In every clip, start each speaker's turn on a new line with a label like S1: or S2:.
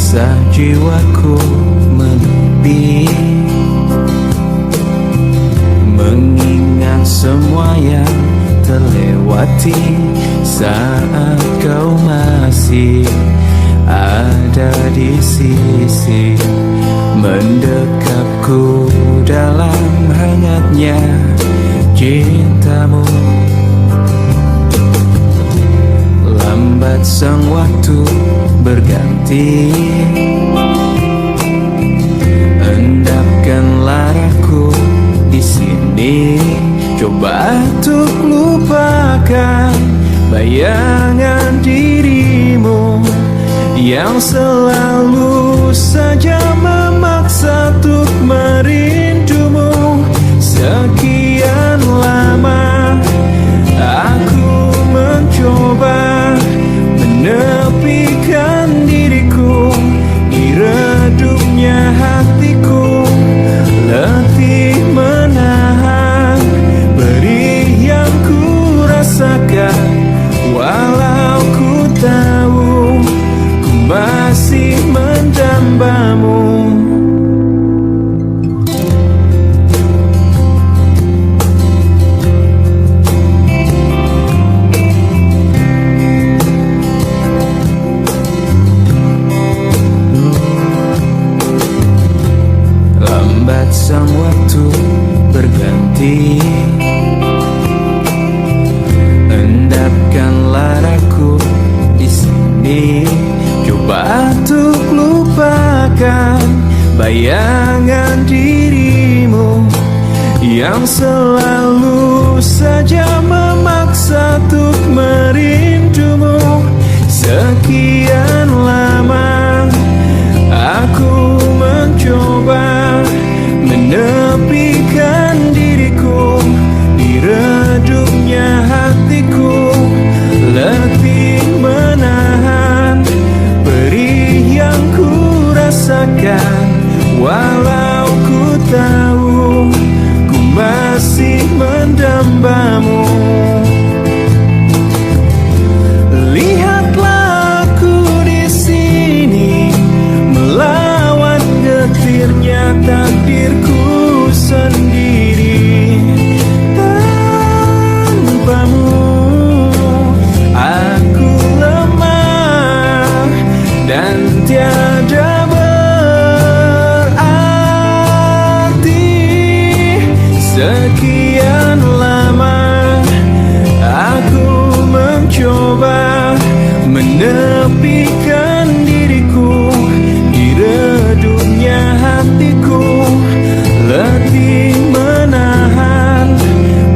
S1: Sah jiwaku menepi, mengingat semua yang terlewati saat kau masih ada di sisi, mendekapku dalam hangatnya cintamu. Lambat sang waktu berganti, endapkanlah aku di sini. Coba untuk lupakan bayangan dirimu yang selalu saja memaksa untuk merindumu. Sekian lama aku mencoba menepikan diriku di redupnya hatiku, letih menahan perih yang ku rasakan. Walau ku tahu ku masih mendambamu. Lambat sang waktu berganti, endapkanlah aku di sini. Coba untuk lupakan bayangan dirimu yang selalu saja memaksa untuk merindumu. Sekian lama aku mencoba menepikan diriku di redupnya hatiku, letih menahan perih yang ku rasakan. Walau ku tahu ku masih mendambamu. Lihatlah aku di sini melawan getirnya takdirku sendiri. Tanpamu aku lemah dan tiada berarti. Sekian lama aku mencoba menepikan diriku di redupnya hatiku, letih menahan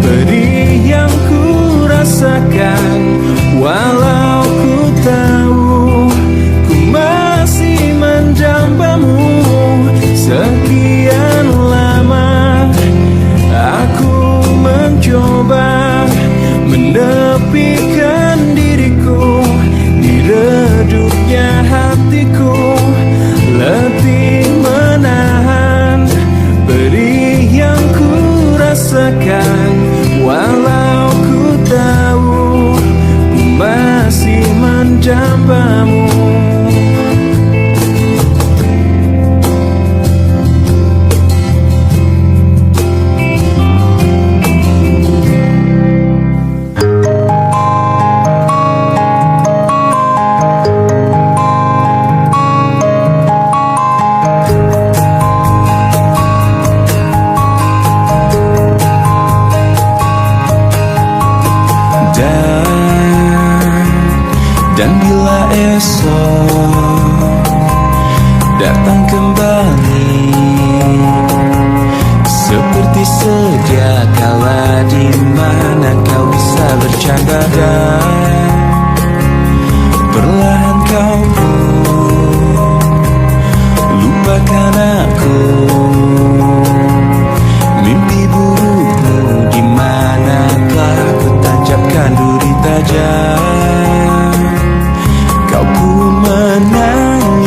S1: perih yang ku rasakan. Walau ku tahu ku masih mendambamu. Sekian lama aku mencoba menepikan diriku di redupnya hatiku, letih menahan perih yang ku rasakan. Walau ku tahu ku masih mendambamu. Dan bila esok datang kembali seperti sedia kala, di mana kau bisa bercanda dan perlahan kau pun lupakan aku. Mimpi burukmu di manakah ku tancapkan duri tajam. Kau pun menangis,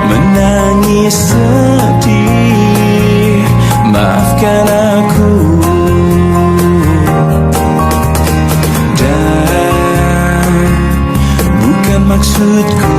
S1: menangis sedih. Maafkan aku. Dan bukan maksudku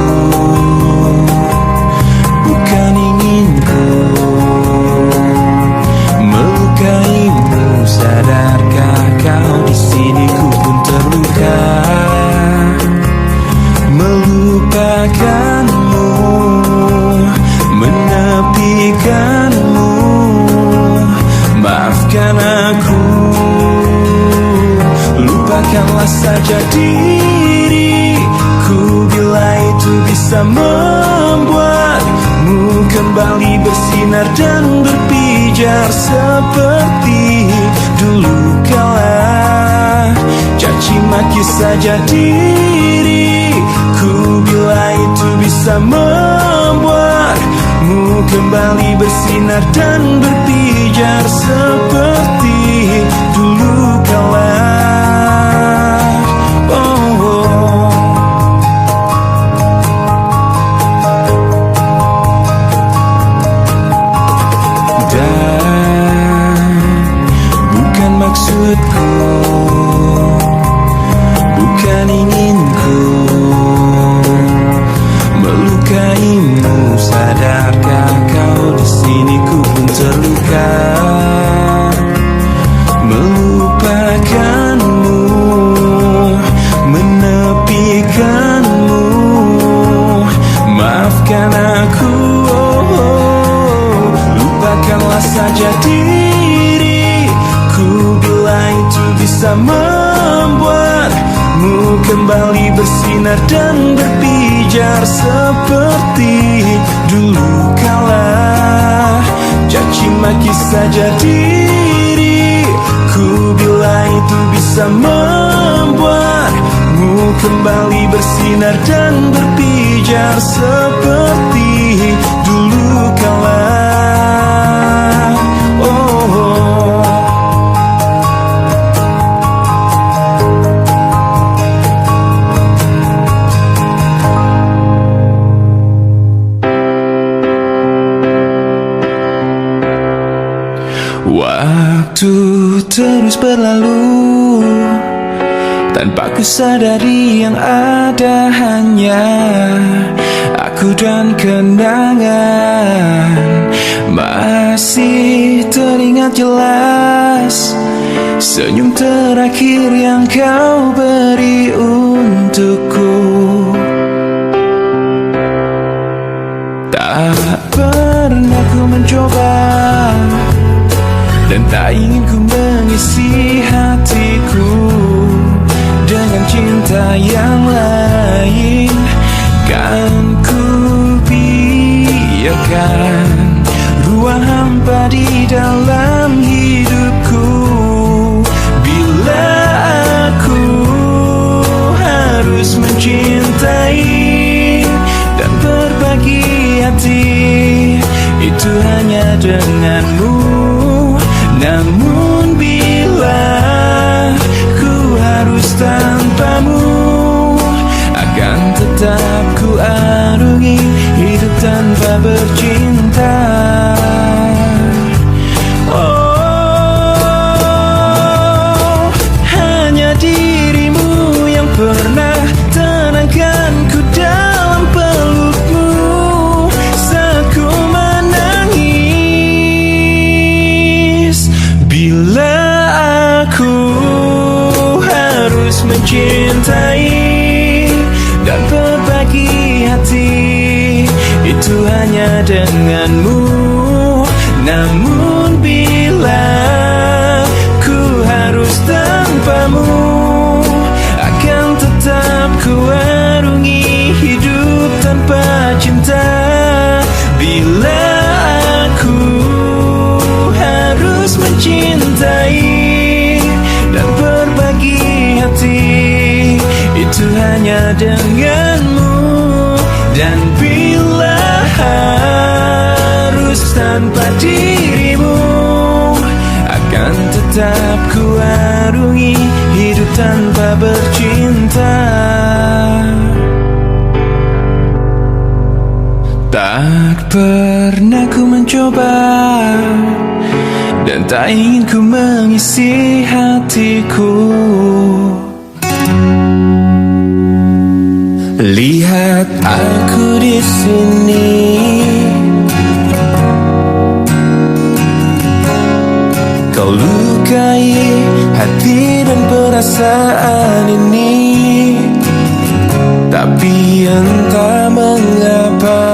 S1: bisa membuatmu kembali bersinar dan berpijar seperti dulu kala. Caci maki saja diriku bila itu bisa membuatmu kembali bersinar dan berpijar seperti dulu kala. Maksudku bukan inginku melukaimu. Sadarkah kau di sini ku pun terluka, melupakanmu, menepikanmu. Maafkan aku, lupakanlah saja diriku bila itu bisa membuatmu kembali bersinar dan berpijar seperti dulu kala. Caci maki saja diriku bila itu bisa membuatmu kembali bersinar dan berpijar seperti dulu kala. Waktu terus berlalu tanpa ku sadari yang ada hanya aku dan kenangan. Masih teringat jelas senyum terakhir yang kau beri untukku. Tak pernah ku mencoba dan tak ingin ku mengisi hatiku dengan cinta yang lain. Kan ku biarkan ruang hampa di dalam hidupku. Bila aku harus mencintai dan berbagi hati, itu hanya denganmu. Namun bila ku harus tanpamu, akan tetap ku arungi hidup tanpa bercinta. Oh, hanya dirimu yang pernah tenangkanku dalam pelukmu saat ku menangis. Bila aku harus mencintai dan berbagi hati, itu hanya denganmu. Namun bila ku harus tanpamu, akan tetap ku arungi hidup tanpa cinta. Bila aku harus mencintai dan berbagi hati, itu hanya denganmu. Dan bila harus tanpa dirimu, akan tetap ku arungi hidup tanpa bercinta. Tak pernah ku mencoba dan tak ingin ku mengisi hatiku. Lihat aku di sini, kau lukai hati dan perasaan ini. Tapi entah mengapa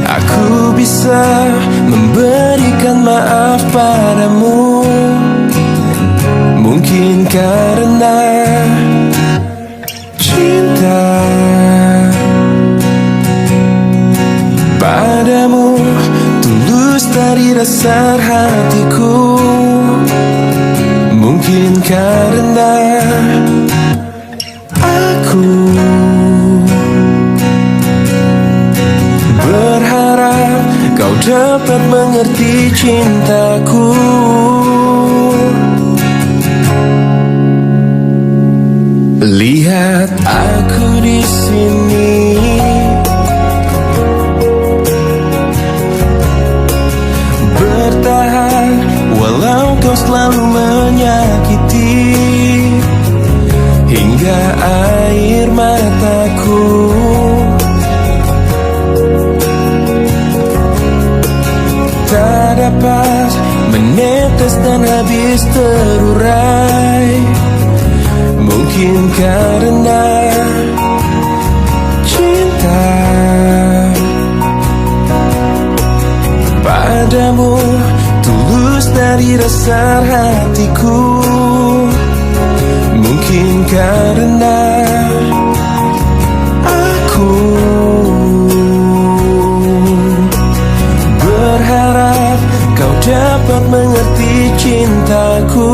S1: aku bisa memberikan maaf padamu. Mungkin karena dasar hatiku. Mungkin karena aku berharap kau dapat mengerti cintaku. Lihat aku di sini, bertahan walau kau selalu menyakiti, hingga air mataku tak dapat menetes dan habis terurai. Mungkin karena cinta padamu tulus dari dasar hatiku. Mungkin karena aku berharap kau dapat mengerti cintaku.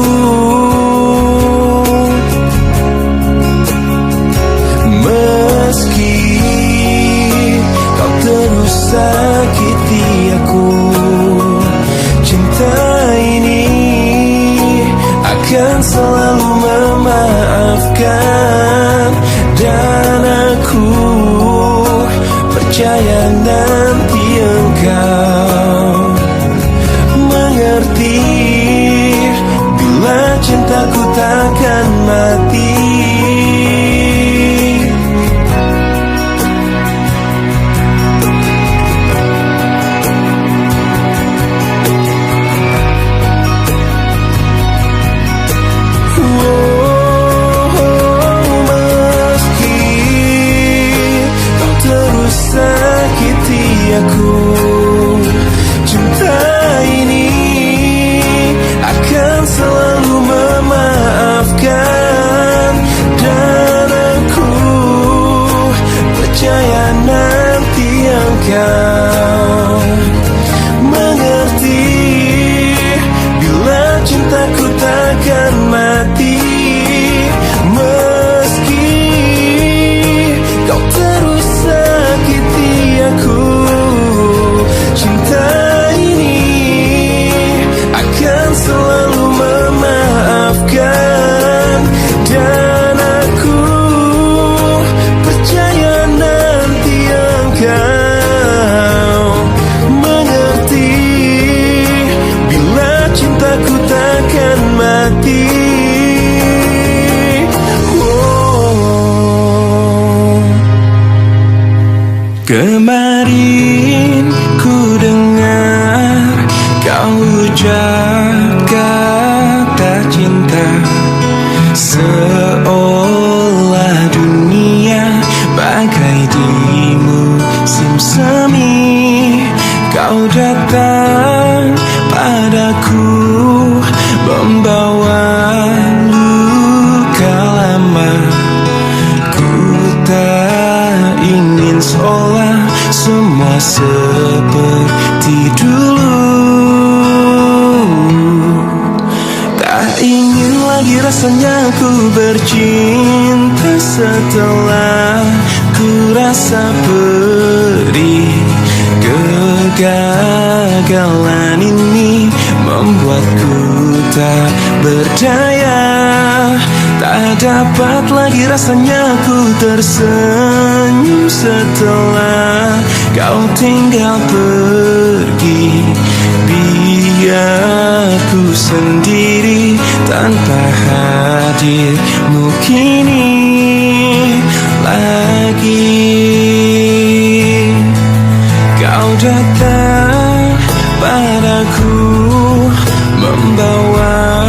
S1: Meski kau terus sakiti aku, cinta ini akan selalu memaafkan. Dan aku percaya nanti engkau mengerti bila cintaku takkan mati. Aku, cinta ini akan selalu memaafkan. Dan aku percaya nanti engkau mengerti bila cintaku takkan mati. Meski kau terus sakiti aku, cinta ini akan selalu memaafkan. Dan aku percaya nanti engkau mengerti bila cintaku takkan mati. Kemarin ku dengar kau ucap kata cinta, seolah dunia bagai di musim semi. Kau datang padaku membawa luka lama. Ku tak ingin seolah semua seperti dulu. Tak ingin lagi rasanya ku bercinta setelah ku rasa perih. Kegagalan ini membuatku tak berdaya. Tak dapat lagi rasanya ku tersenyum setelah kau tinggal pergi. Biar ku sendiri tanpa hadirmu kini lagi. Kau datang padaku membawa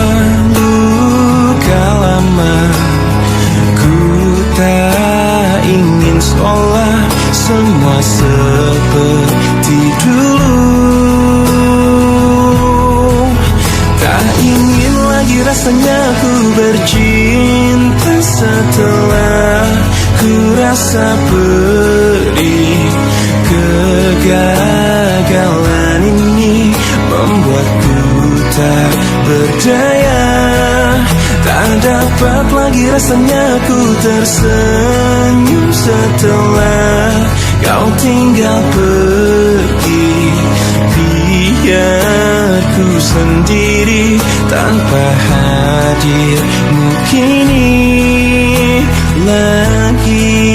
S1: luka lama. Ku tak ingin seolah semua seperti dulu. Tak ingin lagi rasanya ku bercinta setelah ku rasa perih. Kegagalan ini berdaya. Tak dapat lagi rasanya ku tersenyum setelah kau tinggal pergi. Biar ku sendiri tanpa hadirmu kini lagi.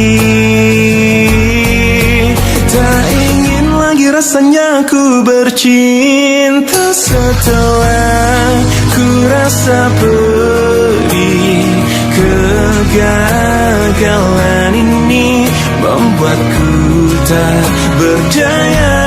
S1: Tak ingin lagi rasanya ku bercinta setelah ku rasa pedih. Kegagalan ini membuatku tak berdaya.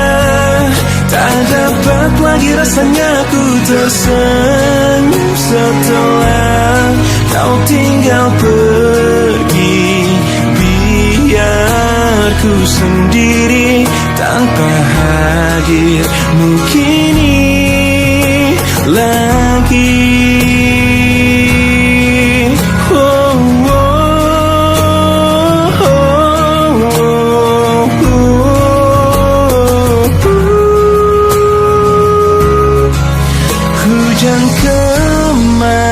S1: Tak dapat lagi rasanya ku tersenyum setelah kau tinggal pergi. Biar ku sendiri tanpa hadirmu kini lagi. Hujan kembali.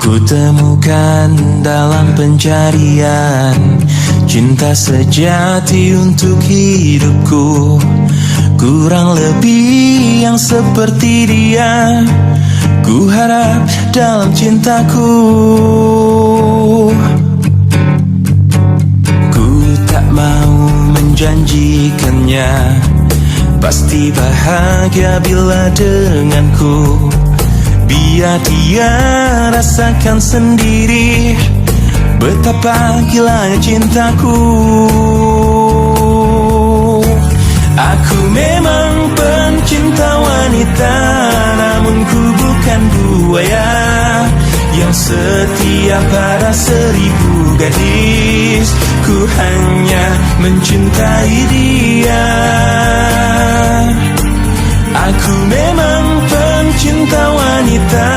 S1: Kutemukan dalam pencarian cinta sejati untuk hidupku. Kurang lebih yang seperti dia ku harap dalam cintaku. Ku tak mau menjanjikannya pasti bahagia bila denganku. Biar dia rasakan sendiri betapa gilanya cintaku. Aku memang pencinta wanita, namun ku bukan buaya yang setia pada 1000 gadis. Ku hanya mencintai dia. Aku memang pencinta wanita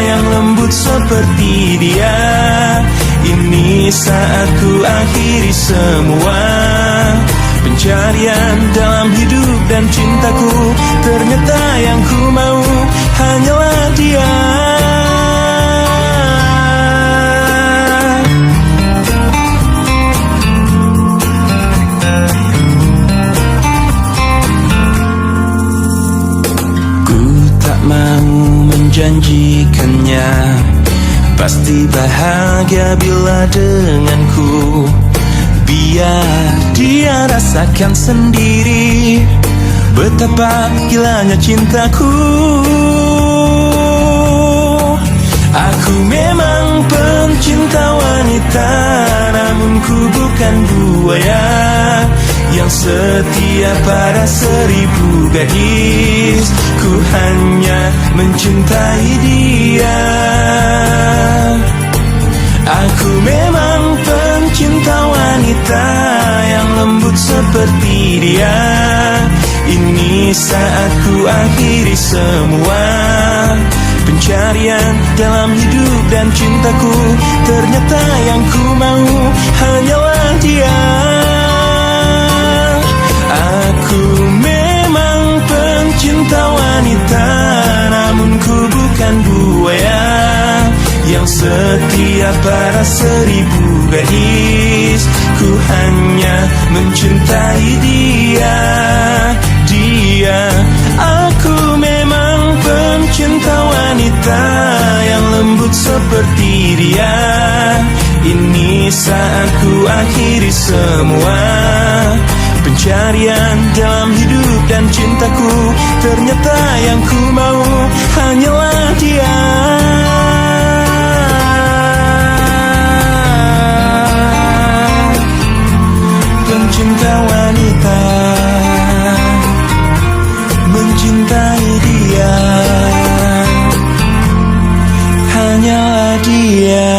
S1: yang lembut seperti dia. Ini saat ku akhiri semua pencarian dalam hidup dan cintaku. Ternyata yang ku mau hanyalah dia. Ku tak mau menjanjikannya pasti bahagia bila denganku. Biar dia rasakan sendiri betapa gilanya cintaku. Aku memang pencinta wanita, namun ku bukan buaya yang setia pada 1000 gadis. Ku hanya mencintai dia. Aku memang pencinta wanita yang lembut seperti dia. Ini saat ku akhiri semua pencarian dalam hidup dan cintaku. Ternyata yang ku mau hanyalah dia. Aku memang pencinta wanita, namun ku bukan buaya yang setia pada 1000 gadis. Ku hanya mencintai dia. Aku memang pencinta wanita yang lembut seperti dia. Ini saat ku akhiri semua pencarian dalam hidup dan cintaku. Ternyata yang ku mau hanyalah dia. Pencinta wanita, mencintai dia, hanyalah dia.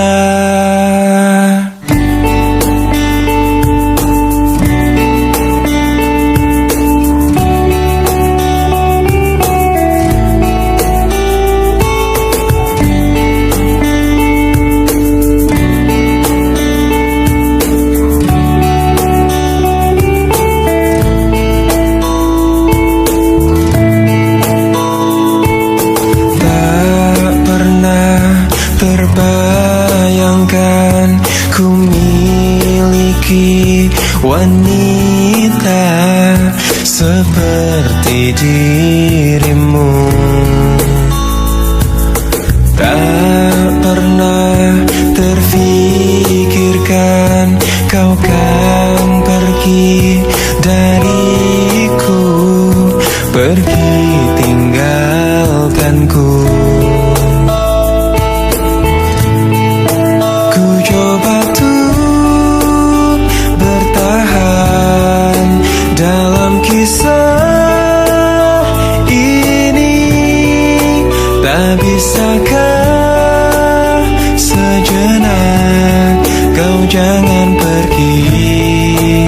S1: wanita seperti dirimu. Tak pernah terfikirkan kau kan pergi dariku, pergi tinggalkanku. Ku coba tuh bertahan dalam kisah ini. Tak bisakah sejenak kau jangan pergi.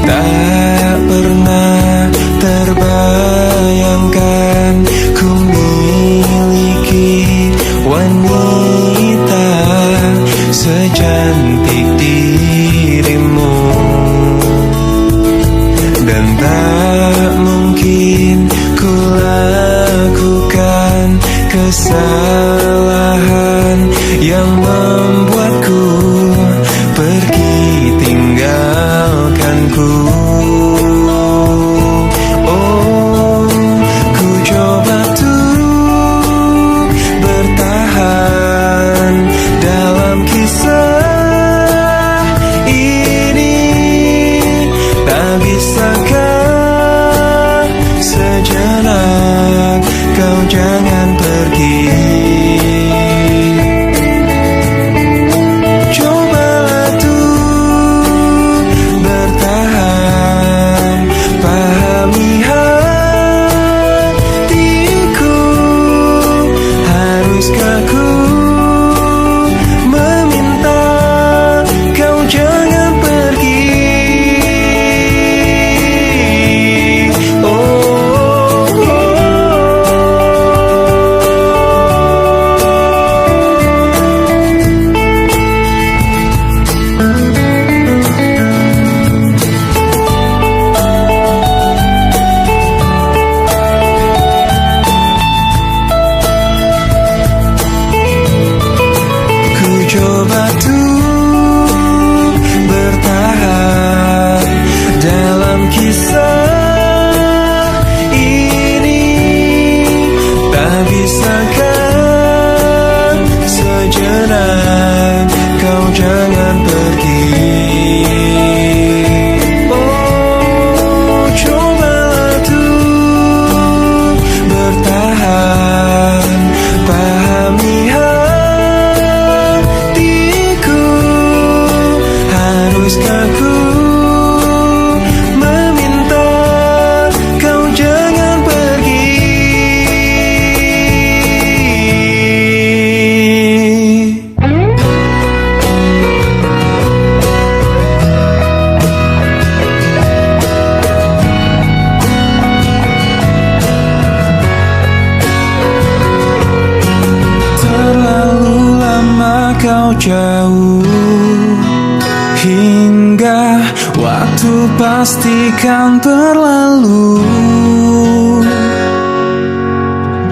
S1: Tak pernah terbayangkan ku miliki wanita secantik dirimu. Dan tak mungkin ku lakukan kesalahan yang membuatku pergi tinggalkanku. Oh, ku coba tuh bertahan dalam kisah ini. Tak bisakah sejenak kau jangan pergi. Cobalah tuh bertahan, pahami hatiku. Haruskah ku meminta kau jangan pergi? Coba tuh bertahan dalam kisah ini. Tak bisakah sejenak kau jangan pergi. Oh, cobalah tuh bertahan, pahami haruskah ku meminta kau jangan pergi. Terlalu lama kau jauh, hingga waktu pastikan berlalu.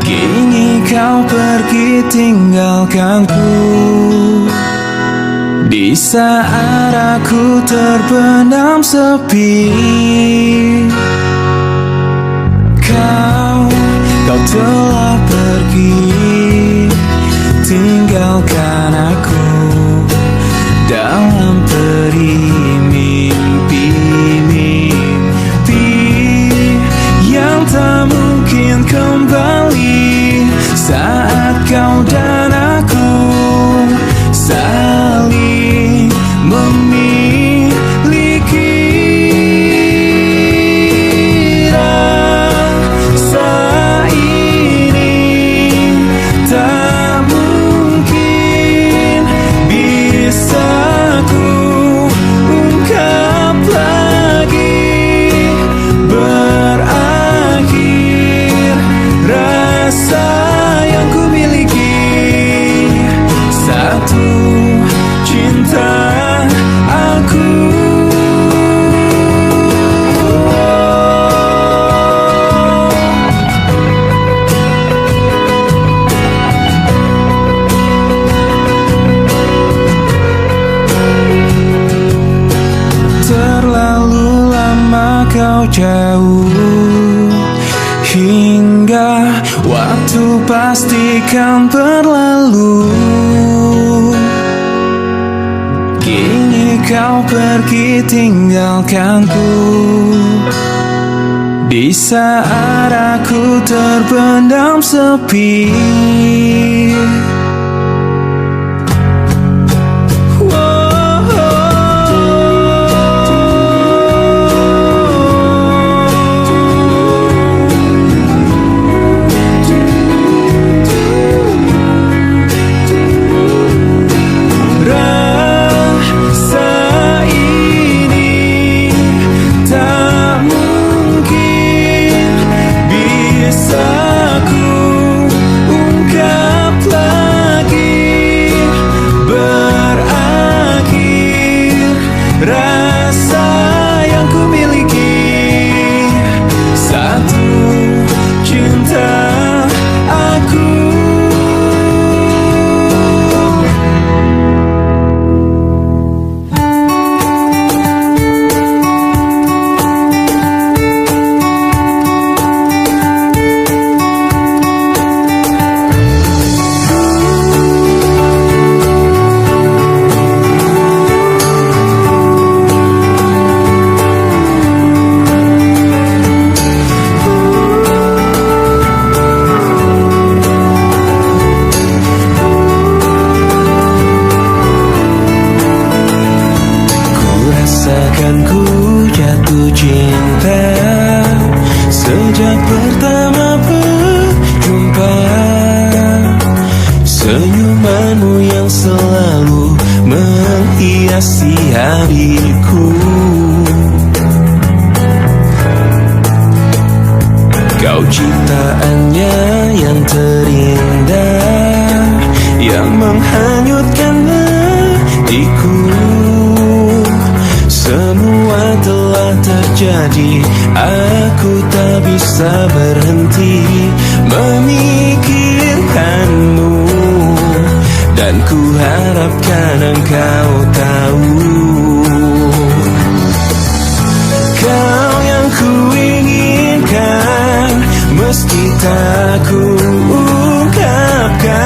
S1: Kini kau pergi tinggalkanku. Di saat aku terbenam sepi, kau telah pergi, tinggalkan aku dalam peri mimpi-mimpi yang tak mungkin kembali saat kau dan aku saling memiliki. Rasa ini tak mungkin bisa ku cinta, waktu pastikan berlalu. Kini kau pergi tinggalkanku, di saat aku terpendam sepi. Ku jatuh cinta sejak pertama berjumpa. Senyumanmu yang selalu menghiasi hariku. Kau ciptaannya yang terindah, yang menghanyutkan hatiku. Semua telah terjadi, aku tak bisa berhenti memikirkanmu. Dan ku harapkan engkau tahu, kau yang ku inginkan, meski tak ku ungkapkan.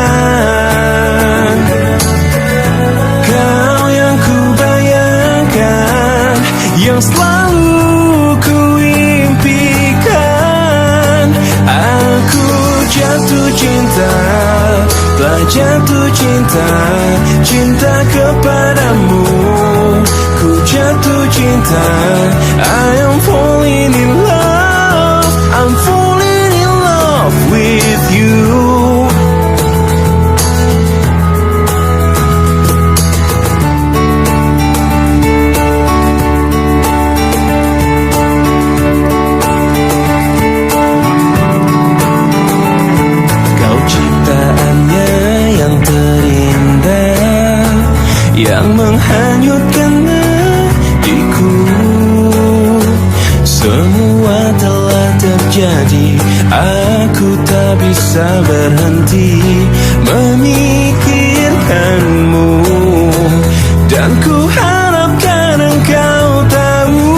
S1: Kau yang ku bayangkan, yang selalu ku impikan. Aku jatuh cinta, telah jatuh cinta, cinta kepadamu. Ku jatuh cinta, I am falling in love, I'm falling in love with you. Yang menghanyutkan hatiku. Semua telah terjadi, aku tak bisa berhenti memikirkanmu. Dan ku harapkan engkau tahu,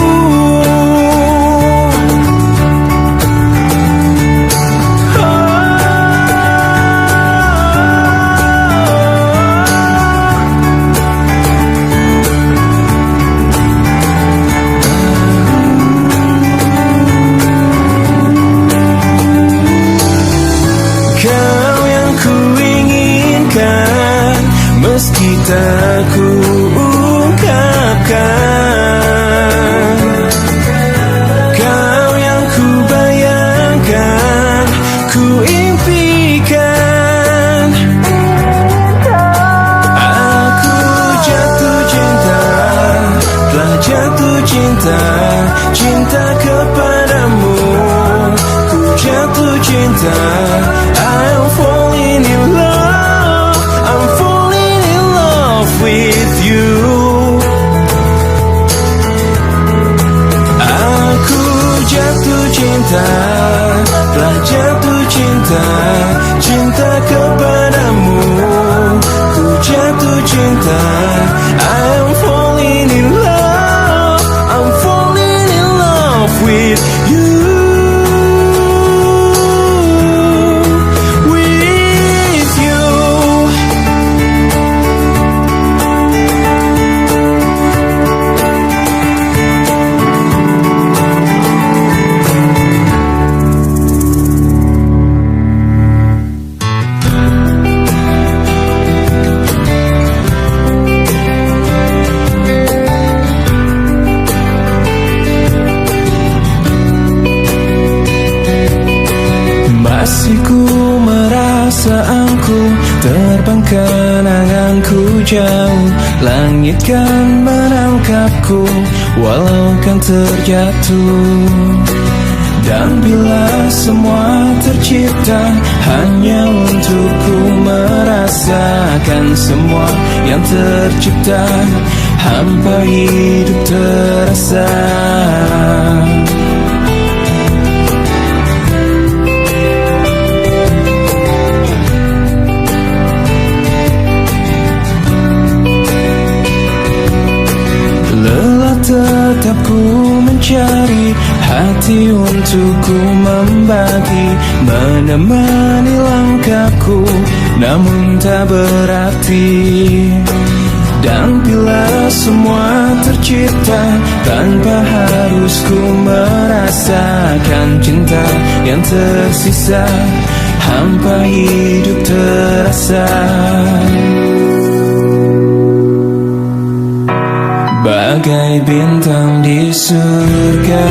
S1: meski tak ku ungkapkan. Kau yang ku bayangkan, ku impikan. Aku jatuh cinta, telah jatuh cinta, cinta kepadamu. Ku jatuh cinta, I'm falling in love, I'm falling in love with you. Aku jatuh cinta, telah jatuh cinta, cinta kepadamu. Ku jatuh cinta, I'm falling in love, I'm falling in love with you. merasa aku terbang kenanganku jauh. Langit kan menangkapku walau kan terjatuh. Dan bila semua tercipta hanya untukku merasakan semua yang tercipta, hampa hidup terasa. Tetap ku mencari hati untuk ku membagi, menemani langkahku namun tak berarti. Dan bila semua tercipta tanpa harus ku merasakan cinta yang tersisa, hampa hidup terasa. Bagai bintang di surga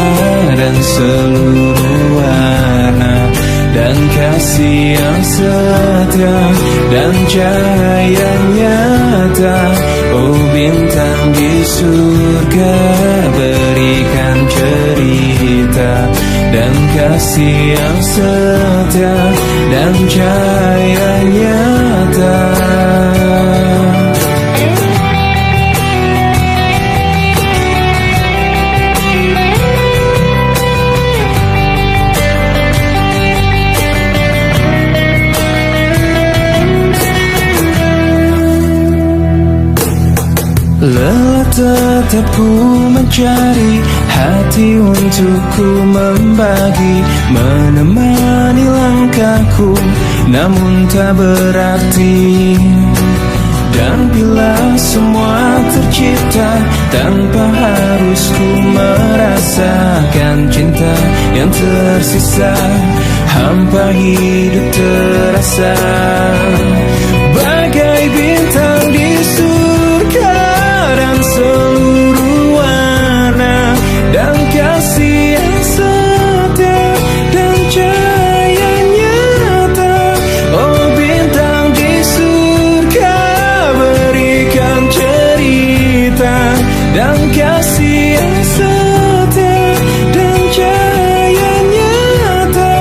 S1: dan seluruh warna, dan kasih yang setia dan cahaya nyata. Oh bintang di surga, berikan cerita dan kasih yang setia dan cahaya nyata. Lelah tetap ku mencari hati untuk ku membagi, menemani langkahku namun tak berarti. Dan bila semua tercipta tanpa harus ku merasakan cinta yang tersisa, hampa hidup terasa. Bagai bintang di surga dan seluruh warna, dan kasih yang setia dan cahaya nyata. Oh bintang di surga, berikan cerita dan kasih yang setia dan cahaya nyata.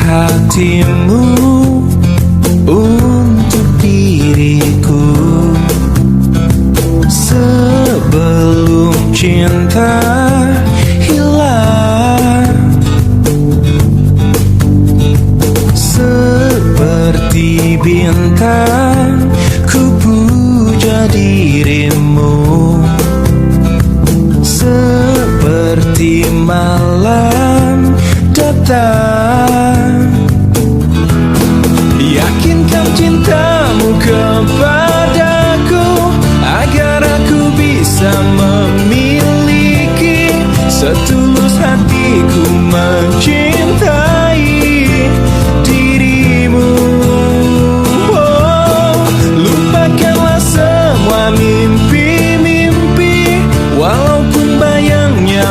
S1: Hatimu untuk diriku sebelum cinta hilang. Seperti bintang ku puja dirimu, seperti malam datang. Yakinkan cintamu kepadaku agar aku bisa memiliki setulus hatiku mencintai dirimu. Oh, lupakanlah semua mimpi-mimpi walaupun bayangnya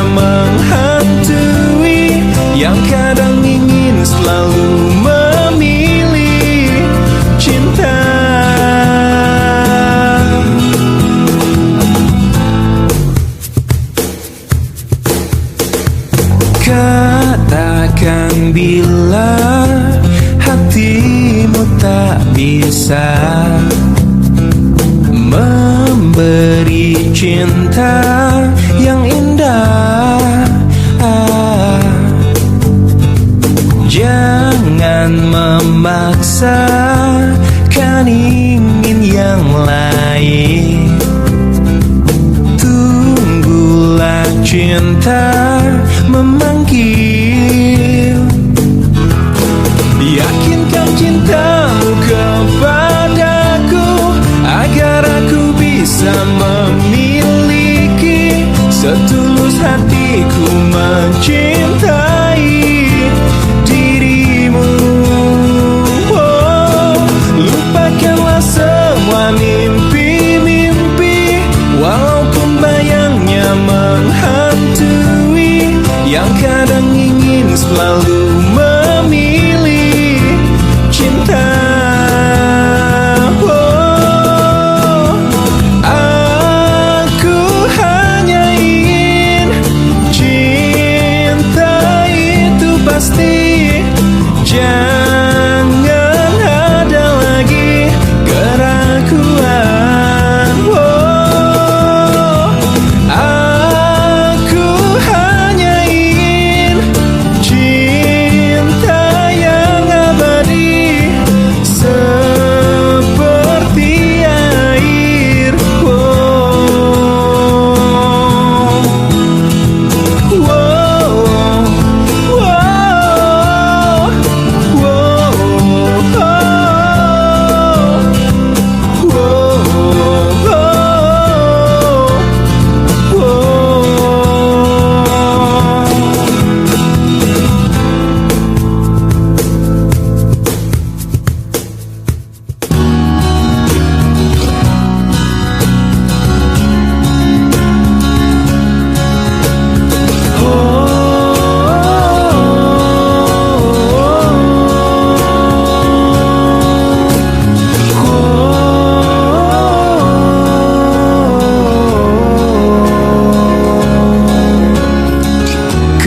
S1: lupakan bila hatimu tak bisa memberi cinta yang indah. Jangan memaksakan ingin yang lain. Tunggulah cinta memanggil. Yakinkan cintamu kepadaku agar aku bisa memiliki setulus hatiku mencintai dirimu. Oh, lupakanlah semua mimpi-mimpi, walaupun bayangnya menghantui, yang kadang ingin selalu memilih cinta. Oh, aku hanya ingin cinta itu pasti. Jangan ada lagi keraguan. Oh, aku hanya ingin cinta yang abadi seperti air.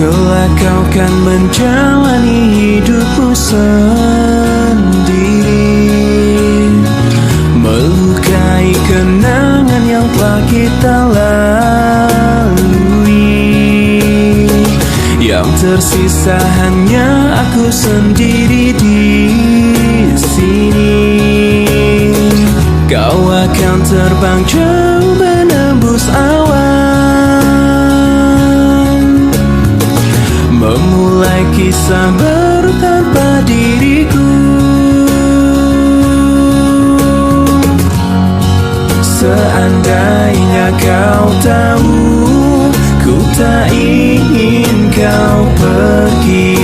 S1: Kelak kau kan menjalani hidupmu sendiri, melukai kenangan yang telah kita lalui. Yang tersisa hanya aku sendiri di sini. Kau akan terbang jauh menembus awan, memulai kisah baru tanpa diriku. Seandainya kau tahu, ku tak ingin kau pergi,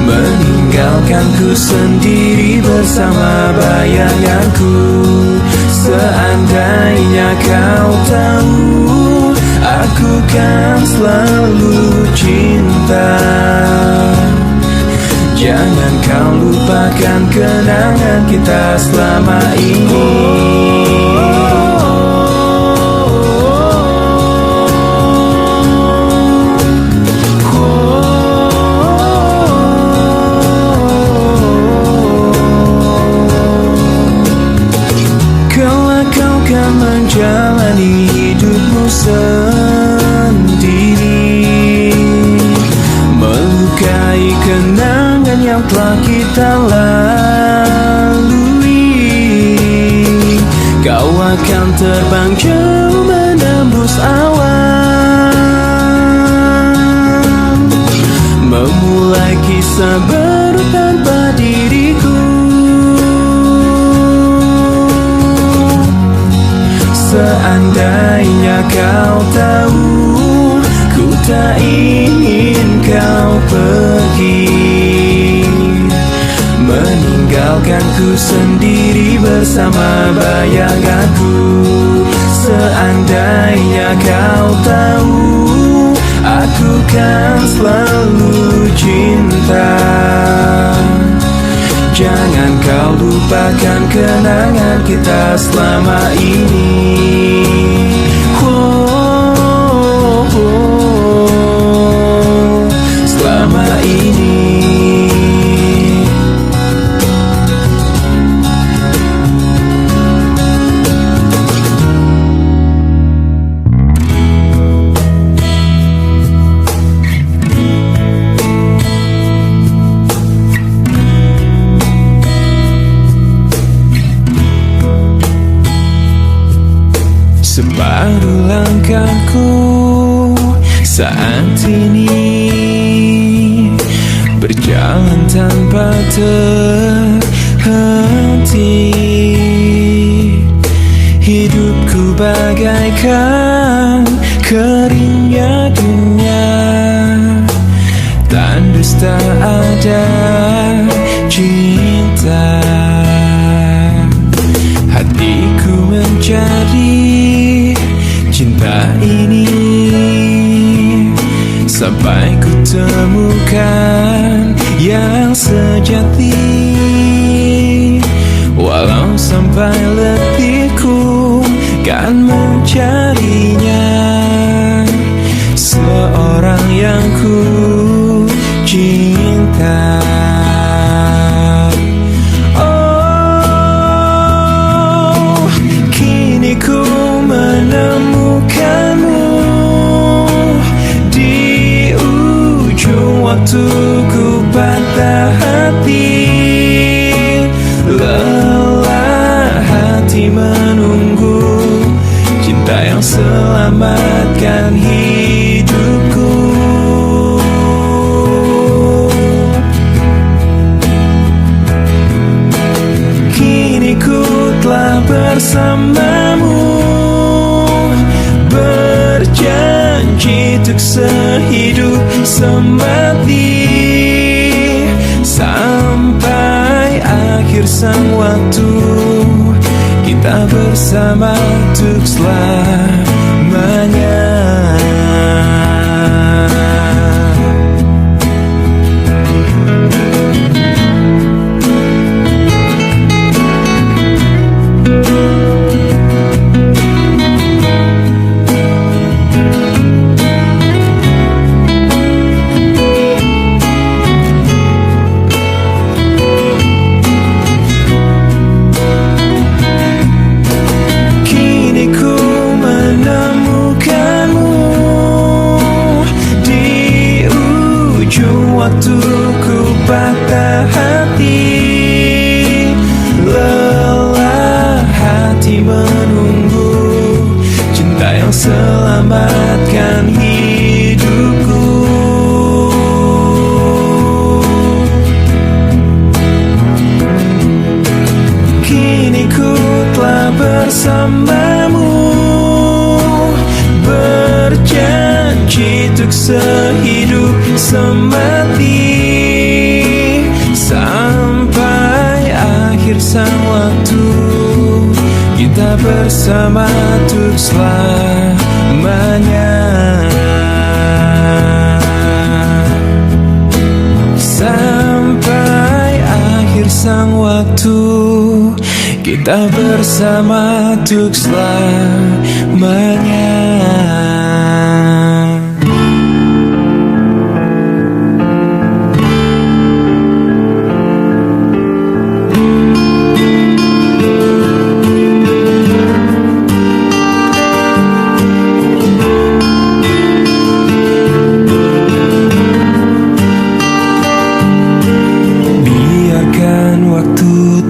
S1: meninggalkanku sendiri bersama bayanganku. Seandainya kau tahu, aku kan selalu cinta. Jangan kau lupakan kenangan kita selama ini. Kalau kau kan menjalani hidupmu sendiri, melukai kenangan yang telah kita lalui. Kau akan terbang jauh menembus awan, memulai kisah baru tanpa diriku. Seandainya kau tahu, ku tak ingin kau pergi, meninggalkanku sendiri bersama bayanganku. Seandainya kau tahu, aku kan selalu cinta. Jangan kau lupakan kenangan kita selama ini. saat ini berjalan tanpa terhenti. Hidupku bagaikan keringnya dunia, tandus tak ada cinta. Hatiku mencari cinta ini sampai ku temukan yang sejati. Walau sampai letihku kan mencarinya, seorang yang ku cinta. Oh, kini ku menemukanmu di ujung waktu ku patah hati. Lelah hati menunggu cinta yang selamatkan hidupku. Kini ku telah bersamamu, berjanji untuk sehidup semati, sampai akhir sang waktu kita bersama untuk selamanya. Waktu ku patah hati, lelah hati menunggu cinta yang selamatkan hidupku. Kini ku telah bersamamu, berjanji untuk sehidup semati, sampai akhir sang waktu kita bersama untuk selamanya. Sampai akhir sang waktu kita bersama untuk selamanya.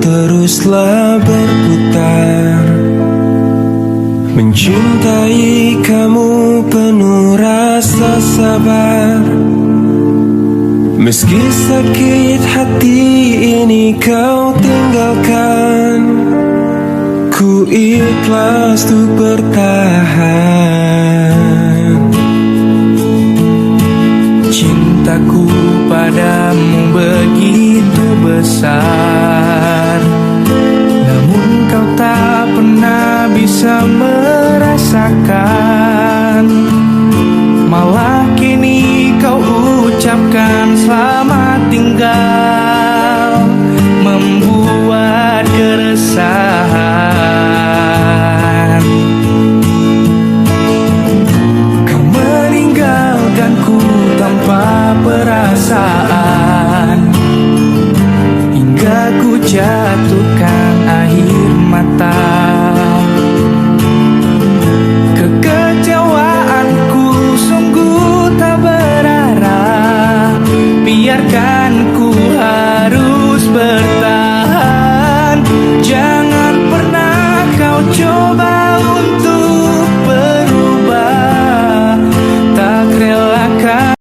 S1: Teruslah berputar, mencintai kamu penuh rasa sabar. Meski sakit hati ini kau tinggalkan, ku ikhlas untuk bertahan. Cintaku padamu begitu besar, namun kau tak pernah bisa merasakan. Malah kini kau ucapkan selamat tinggal, membuat keresahan. Kau meninggalkanku tanpa perasaan, hingga ku jatuhkan air mata.